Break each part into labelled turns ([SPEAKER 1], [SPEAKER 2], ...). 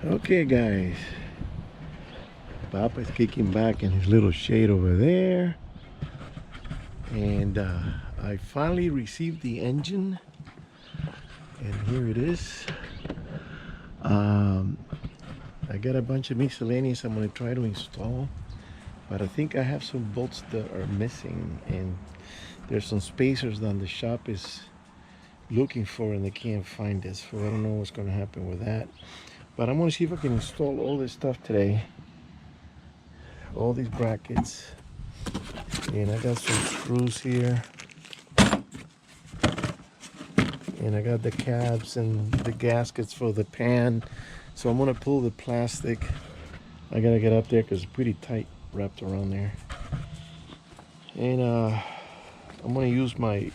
[SPEAKER 1] Okay, guys, Papa's kicking back in his little shade over there, and I finally received the engine, and here it is. I got a bunch of miscellaneous I'm going to try to install, but I think I have some bolts that are missing, and there's some spacers that the shop is looking for and they can't find it, so I don't know what's going to happen with that. But I'm going to see if I can install all this stuff today, all these brackets, and I got some screws here, and I got the cabs and the gaskets for the pan. So I'm going to pull the plastic. I got to get up there because it's pretty tight wrapped around there, and I'm going to use my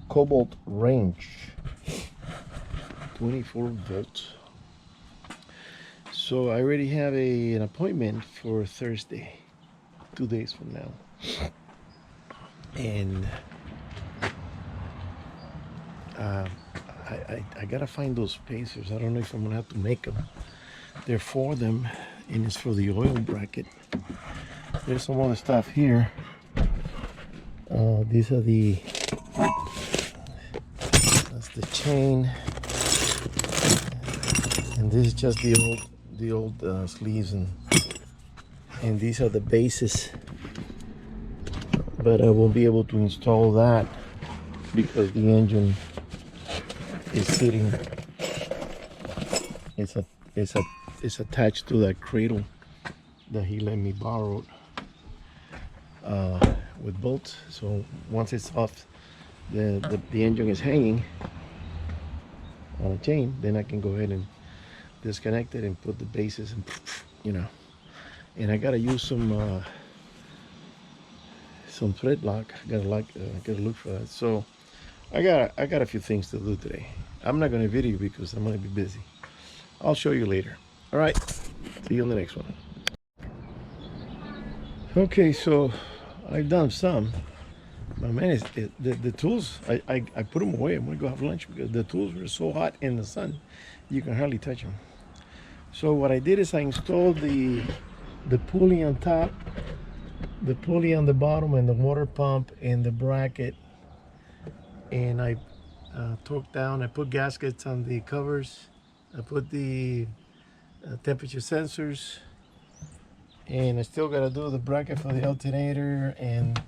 [SPEAKER 1] cobalt range 24 volts. So I already have an appointment for Thursday, 2 days from now, and I gotta find those spacers. I don't know if I'm gonna have to make them. They're for them, and it's for the oil bracket. There's some other stuff here. These are that's the chain, and this is just the old sleeves, and these are the bases. But I won't be able to install that because the engine is sitting. It's attached to that cradle that he let me borrow with bolts. So once it's off, the engine is hanging on a chain, then I can go ahead and disconnect it and put the bases, and and I gotta use some thread lock. Gotta look for that. So I got a few things to do today. I'm not gonna video because I'm gonna be busy. I'll show you later. All right, see you on the next one. Okay, so I've done some. But man, the tools, I put them away. I'm gonna go have lunch because the tools were so hot in the sun, you can hardly touch them. So what I did is I installed the pulley on top, the pulley on the bottom, and the water pump and the bracket. And I torqued down. I put gaskets on the covers. I put the temperature sensors, and I still gotta do the bracket for the alternator and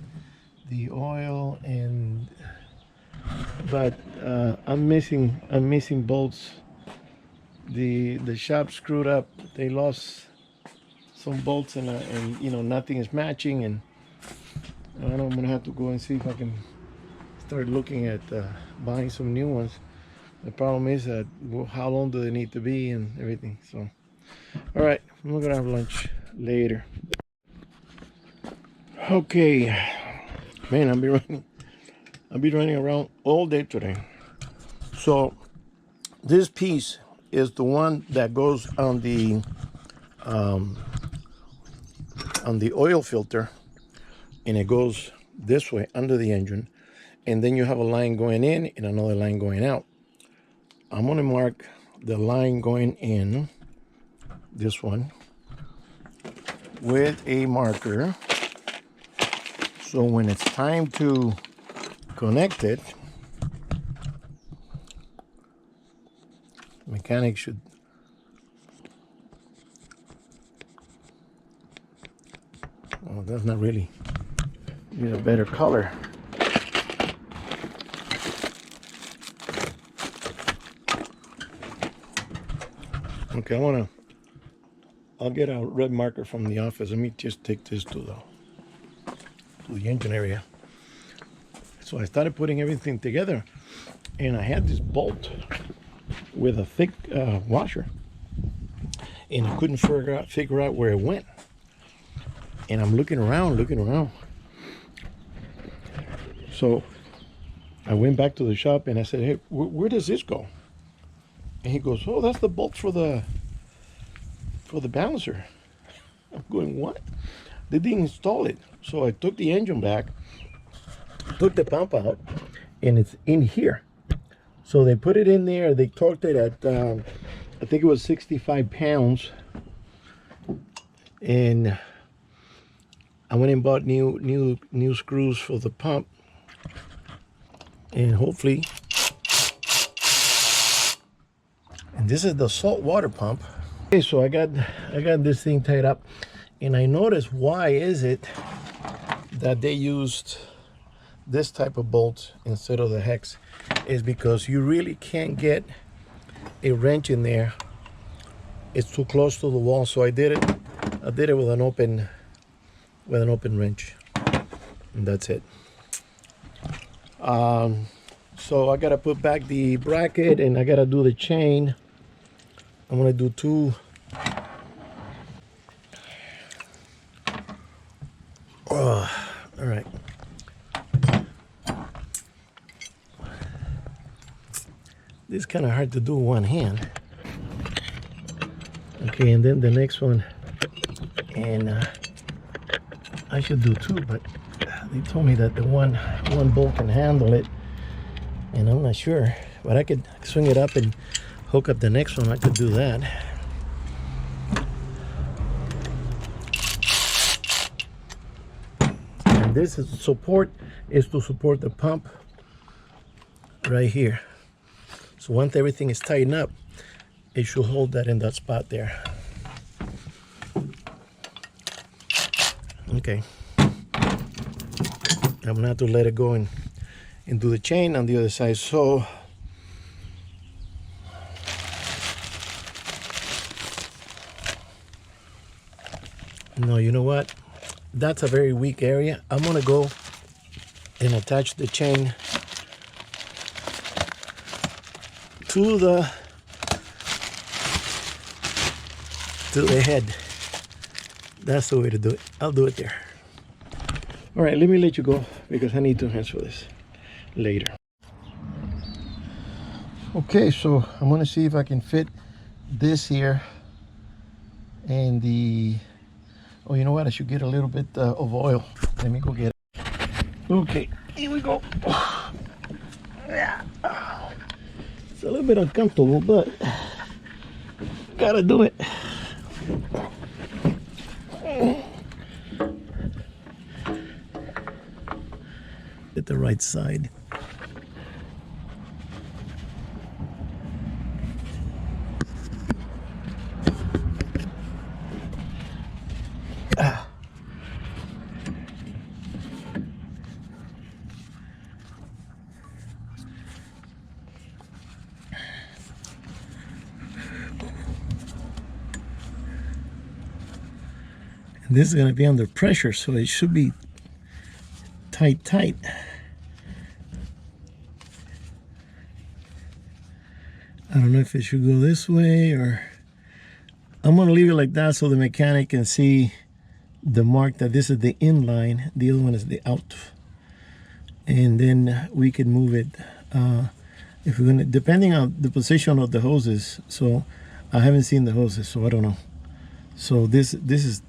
[SPEAKER 1] the oil, but I'm missing bolts. The shop screwed up. They lost some bolts, and nothing is matching, and I don't know, I'm gonna have to go and see if I can start looking at buying some new ones. The problem is that, well, how long do they need to be and everything. So all right, we're gonna have lunch later. Okay, man, I'll be running around all day today. So this piece is the one that goes on the oil filter, and it goes this way under the engine, and then you have a line going in and another line going out. I'm going to mark the line going in, this one, with a marker, so when it's time to connect it, the mechanic should that's not really, need a better color. Okay, I'll get a red marker from the office. Let me just take this to the engine area. So I started putting everything together, and I had this bolt with a thick washer, and I couldn't figure out where it went. And I'm looking around. So I went back to the shop and I said, hey, where does this go? And he goes, oh, that's the bolt for the balancer. I'm going, what? They didn't install it. So I took the engine back, took the pump out, and it's in here. So they put it in there. They torqued it at I think it was 65 pounds, and I went and bought new screws for the pump, and hopefully, and this is the salt water pump. Okay, so I got this thing tied up, and I noticed, why is it that they used this type of bolt instead of the hex? Is because you really can't get a wrench in there. It's too close to the wall. So I did it with an open wrench, and that's it. So I gotta put back the bracket, and I gotta do the chain. I'm gonna do 2. Oh, all right. This is kind of hard to do with one hand. Okay, and then the next one, and I should do 2, but they told me that the one bolt can handle it, and I'm not sure, but I could swing it up and hook up the next one. I could do that. And this is support, is to support the pump right here. So once everything is tightened up, it should hold that in that spot there. Okay. I'm gonna have to let it go and do the chain on the other side. So no, you know what? That's a very weak area. I'm gonna go and attach the chain to the head. That's the way to do it. I'll do it there. All right, let me let you go because I need 2 hands for this later. Okay, so I'm gonna see if I can fit this here and the, oh, you know what? I should get a little bit of oil. Let me go get it. Okay, here we go. Yeah. It's a little bit uncomfortable, but gotta do it. At the right side. And this is going to be under pressure, so it should be tight. I don't know if it should go this way, or I'm going to leave it like that so the mechanic can see the mark that this is the in line, the other one is the out, and then we can move it if we're going to, depending on the position of the hoses. So I haven't seen the hoses, so I don't know. So this is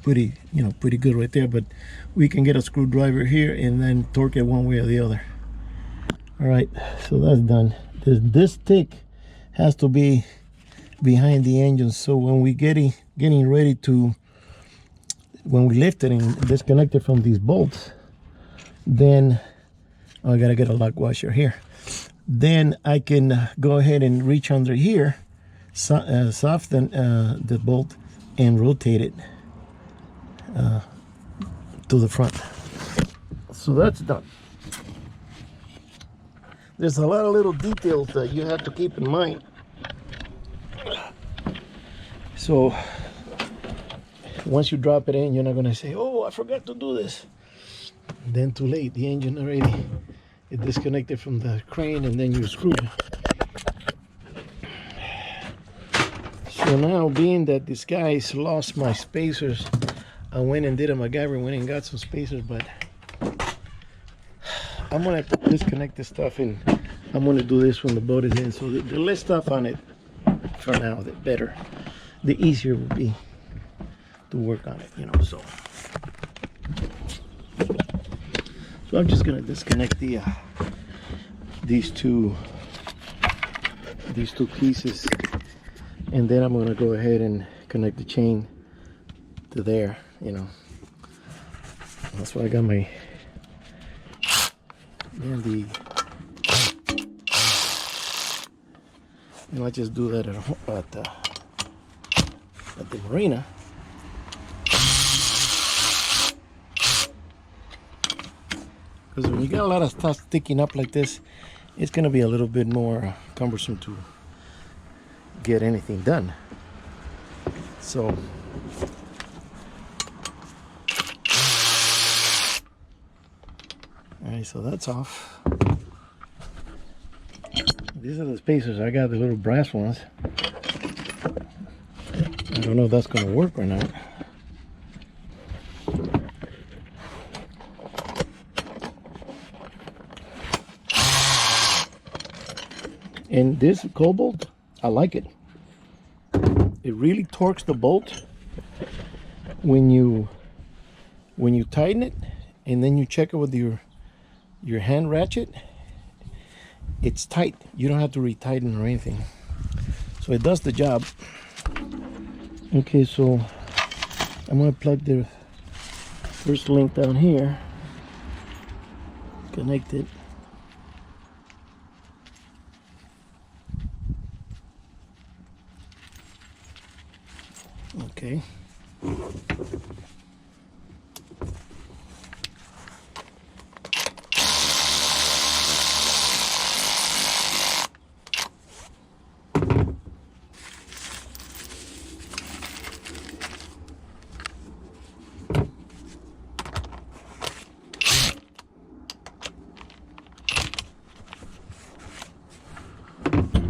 [SPEAKER 1] pretty, pretty good right there, but we can get a screwdriver here and then torque it one way or the other. All right, so that's done. This stick has to be behind the engine, so when we getting ready to, when we lift it and disconnect it from these bolts, then I gotta get a lock washer here. Then I can go ahead and reach under here, soften the bolt and rotate it to the front. So that's done. There's a lot of little details that you have to keep in mind. So once you drop it in, you're not gonna say, oh, I forgot to do this. Then too late, the engine already is disconnected from the crane, and then you screw it. So now, being that this guy's lost my spacers, I went and did a MacGyver, went and got some spacers, but I'm gonna disconnect this stuff and I'm gonna do this when the boat is in. So the less stuff on it for now, the better, the easier it will be to work on it, so I'm just gonna disconnect the these two these two pieces, and then I'm going to go ahead and connect the chain to there, you know. That's why I got my handy. And I just do that at the marina. Because when you got a lot of stuff sticking up like this, it's going to be a little bit more cumbersome to get anything done. So alright, so that's off. These are the spacers. I got the little brass ones. I don't know if that's going to work or not. And this cobalt, I like it. It really torques the bolt when you tighten it, and then you check it with your hand ratchet. It's tight. You don't have to retighten or anything. So it does the job. Okay, so I'm gonna plug the first link down here. Connect it. Okay.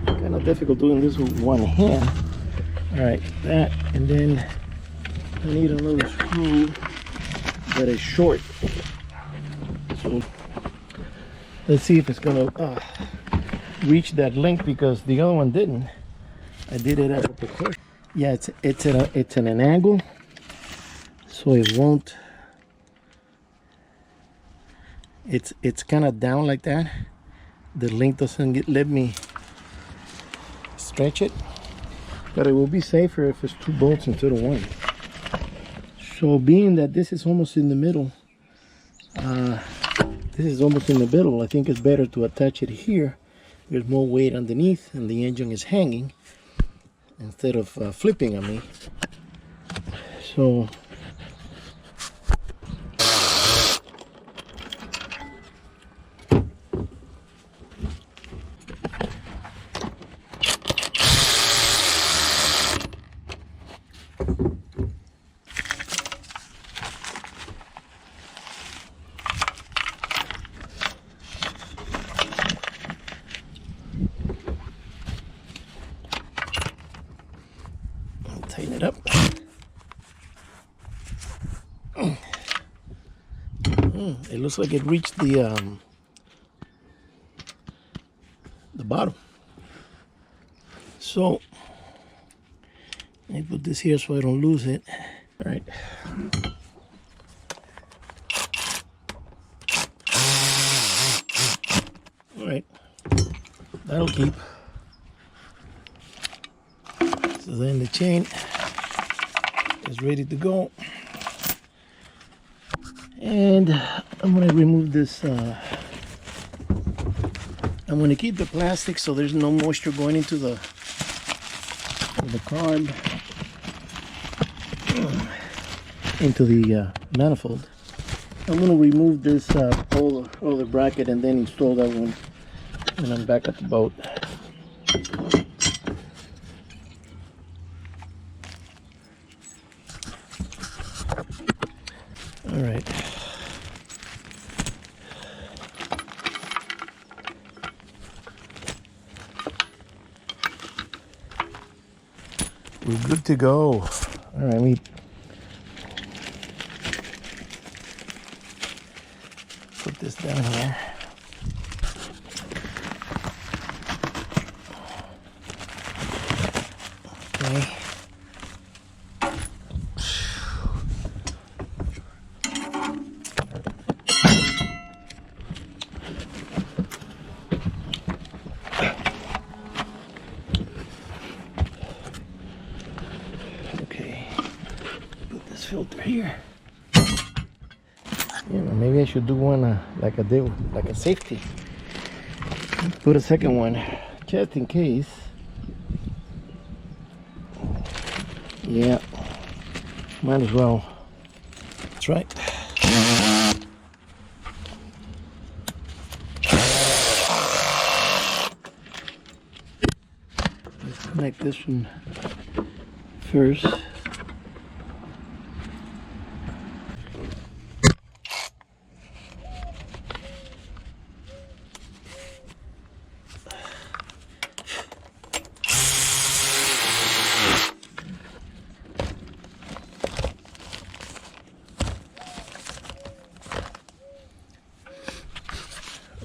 [SPEAKER 1] Kind of difficult doing this with one hand. All right, that, and then I need another screw that is short. So let's see if it's gonna reach that length, because the other one didn't. I did it at a precaution. Yeah, it's at an angle, so it won't. It's kind of down like that. The length doesn't let me stretch it. But it will be safer if it's 2 bolts instead of 1. So being that this is almost in the middle, I think it's better to attach it here. There's more weight underneath and the engine is hanging instead of flipping on me. So tighten it up. It looks like it reached the bottom. So I put this here so I don't lose it. All right. All right. That'll keep. So then the chain is ready to go. And I'm going to remove this. I'm going to keep the plastic so there's no moisture going into the carb, into the manifold. I'm going to remove this other bracket and then install that one when I'm back at the boat. All right. We're good to go. All right, let me put this down here. Okay. filter here. Yeah, maybe I should do one like a deal, like a safety. Put a second one, just in case. Yeah, might as well. That's right. Let's connect this one first.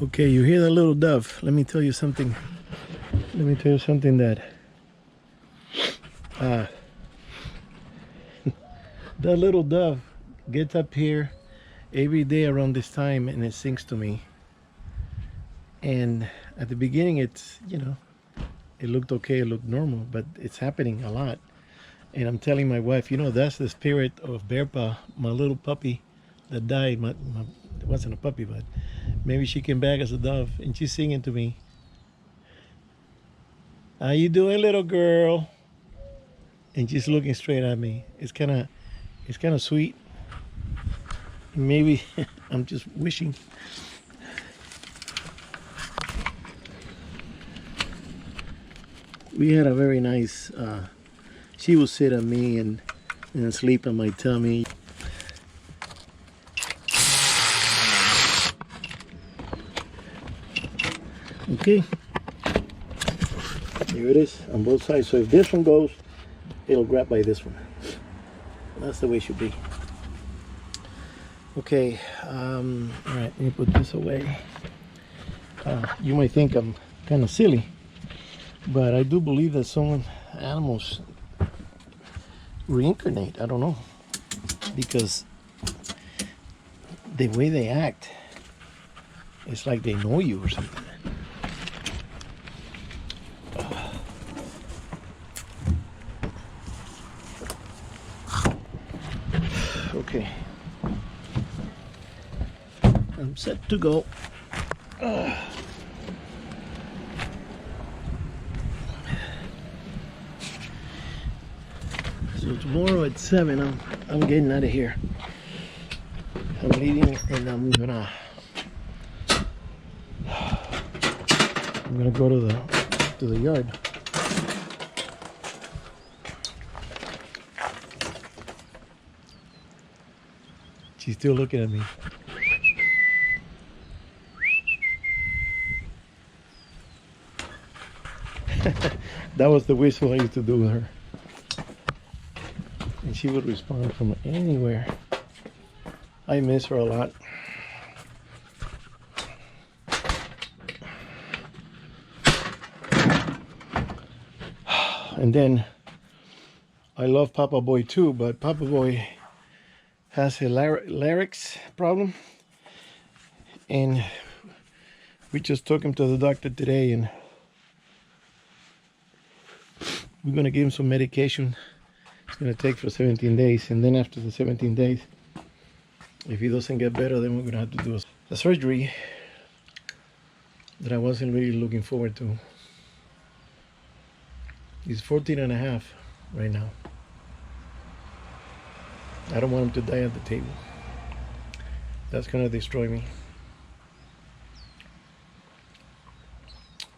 [SPEAKER 1] Okay, you hear that little dove. Let me tell you something. Let me tell you something that that little dove gets up here every day around this time and it sings to me. And at the beginning, it's, you know, it looked okay, it looked normal, but it's happening a lot. And I'm telling my wife, you know, that's the spirit of Bearpaw, my little puppy that died. It wasn't a puppy, but maybe she came back as a dove, and she's singing to me. How you doing, little girl? And she's looking straight at me. It's kind of sweet. Maybe I'm just wishing. We had a very nice. She would sit on me and sleep on my tummy. Okay, here it is on both sides. So if this one goes, it'll grab by this one. That's the way it should be. Okay, all right, let me put this away. You might think I'm kind of silly, but I do believe that some animals reincarnate. I don't know, because the way they act, it's like they know you or something. Okay, I'm set to go. So tomorrow at 7, I'm getting out of here. I'm leaving, and I'm gonna go to the yard. She's still looking at me. That was the whistle I used to do with her. And she would respond from anywhere. I miss her a lot. And then I love Papa Boy too, but Papa Boy has a larynx problem, and we just took him to the doctor today, and we're going to give him some medication. It's going to take for 17 days, and then after the 17 days, if he doesn't get better, then we're going to have to do a surgery that I wasn't really looking forward to. He's 14 and a half right now. I don't want him to die at the table. That's gonna destroy me.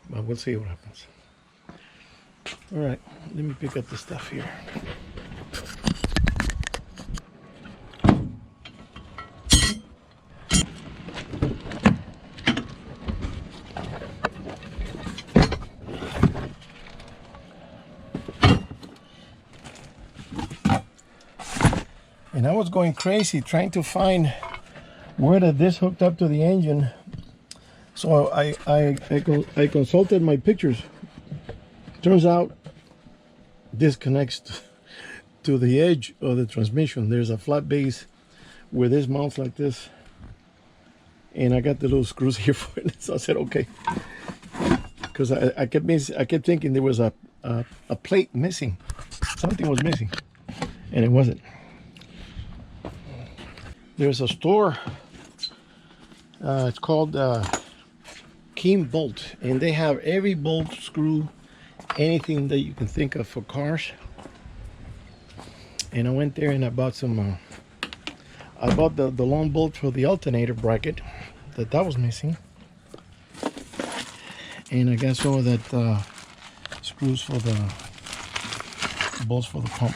[SPEAKER 1] But we'll see what happens. All right, let me pick up the stuff here. And I was going crazy trying to find where this hooked up to the engine. So I consulted my pictures. Turns out this connects to the edge of the transmission. There's a flat base where this mounts like this, and I got the little screws here for it. So I said okay, because I kept thinking there was a plate missing. Something was missing, and it wasn't. There's a store, it's called Keen Bolt, and they have every bolt, screw, anything that you can think of for cars. And I went there and I bought some I bought the long bolt for the alternator bracket that was missing, and I got some of that screws for the bolts for the pump.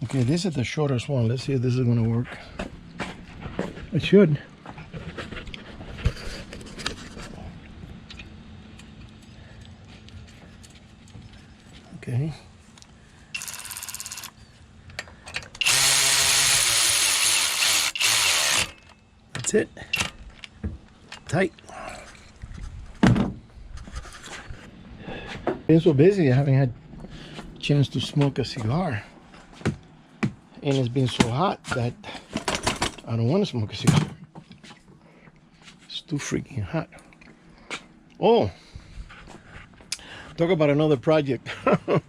[SPEAKER 1] Okay, this is the shortest one. Let's see if this is going to work. It should. Okay. That's it. Tight. Been so busy I haven't had a chance to smoke a cigar. And it's been so hot that I don't want to smoke a cigar. It's too freaking hot. Oh, talk about another project. Let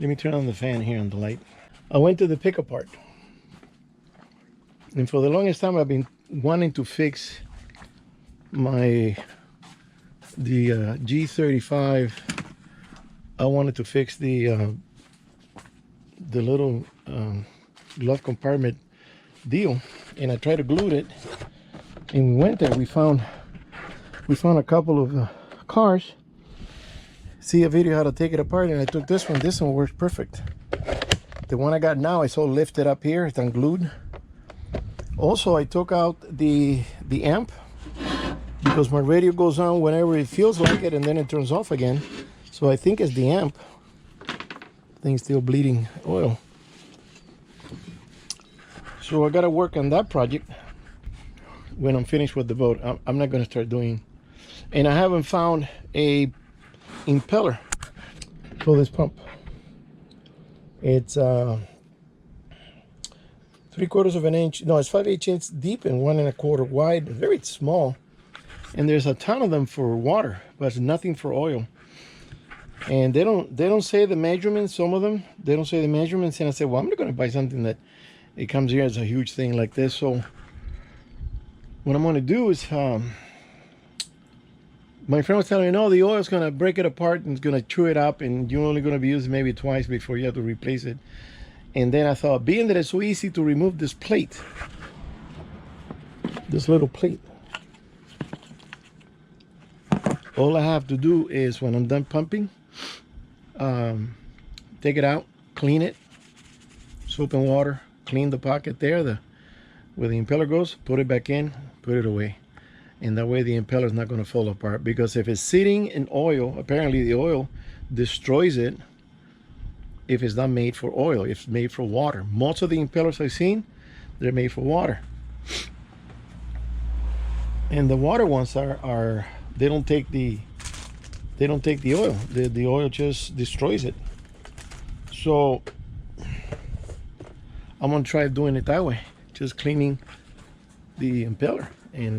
[SPEAKER 1] me turn on the fan here and the light. I went to the pick apart, and for the longest time I've been wanting to fix the G35. I wanted to fix the little glove compartment deal, and I tried to glue it, and we went there. We found a couple of cars. See a video how to take it apart, and I took this one. This one works perfect. The one I got now is all lifted up here. It's unglued. Also, I took out the amp because my radio goes on whenever it feels like it, and then it turns off again. So I think it's the amp. Thing's still bleeding oil. So I got to work on that project when I'm finished with the boat. I'm not going to start doing. And I haven't found a impeller for this pump. It's 3/4 of an inch. No, it's 5/8 inches deep and 1 1/4 wide. Very small. And there's a ton of them for water, but nothing for oil. And they don't say the measurements. Some of them they don't say the measurements. And I said, well, I'm not going to buy something that it comes here as a huge thing like this. So what I'm going to do is, my friend was telling me, no, the oil's going to break it apart and it's going to chew it up, and you're only going to be using maybe twice before you have to replace it. And then I thought, being that it's so easy to remove this plate, this little plate, all I have to do is, when I'm done pumping, take it out, clean it, soap and water, clean the pocket there, where the impeller goes, put it back in, put it away. And that way the impeller is not going to fall apart, because if it's sitting in oil, apparently the oil destroys it if it's not made for oil. It's made for water. Most of the impellers I've seen, they're made for water. And the water ones are they don't take the oil. The oil just destroys it. So I'm gonna try doing it that way, just cleaning the impeller. And